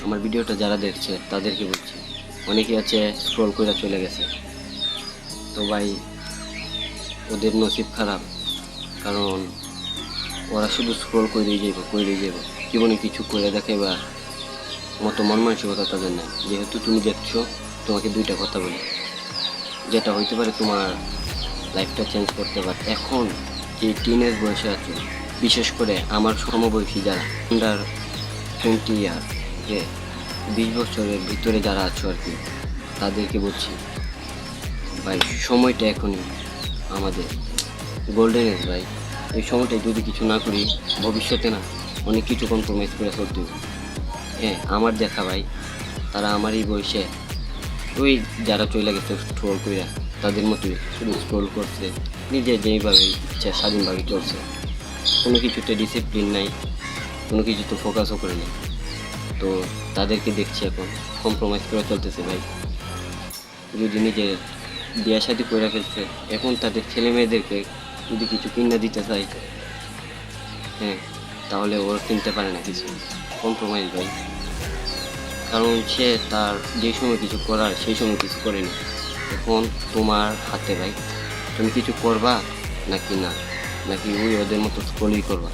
আমার ভিডিওটা যারা দেখছে তাদেরকে বলছি, অনেকে আছে স্ক্রল করে চলে গেছে। তো ভাই ওদের নসিব খারাপ, কারণ ওরা শুধু স্ক্রল করেই যাব, জীবনে কিছু করে দেখাইবা মতো মন মানসিকতা তাদের নেই। যেহেতু তুমি দেখছো, তোমাকে দুইটা কথা বলি, যেটা হইতে পারে তোমার লাইফটা চেঞ্জ করতে পারে। এখন যে টিনেজ বয়সে আছো, বিশেষ করে আমার সমবয়সী যারা আন্ডার 20 ইয়ার, যে 20 বছরের ভিতরে যারা আছো আর কি, তাদেরকে বলছি ভাই সময়টা এখনই আমাদের গোল্ডেন এজ ভাই। এই সময়টায় যদি কিছু না করি, ভবিষ্যতে না অনেক কিছু কম্প্রোমাইজ করে চলতে হবে। হ্যাঁ, আমার দেখা ভাই, তারা আমার এই বয়সে ওই যারা চলে গেছে স্ক্রোল করে তাদের মতোই শুধু স্ক্রোল করছে, নিজে যেইভাবে ইচ্ছা স্বাধীনভাবে চলছে, কোনো কিছুতে ডিসিপ্লিন নাই, কোনো কিছুতে ফোকাসও করে নেই। তো তাদেরকে দেখছি এখন কম্প্রোমাইজ করে চলতেছে ভাই। যদি নিজের বিয়ে শাদী করে ফেলছে, এখন তাদের ছেলে মেয়েদেরকে যদি কিছু কিনে দিতে চাই, হ্যাঁ, তাহলে ওরা কিনতে পারে না কিছু। কম্প্রোমাইজ ভাই, কারণ সে তার যে সময় কিছু করার সেই সময় কিছু করেনি। এখন তোমার হাতে ভাই, তুমি কিছু করবা নাকি না, নাকি ওই ওদের মতো স্ক্রলই করবা।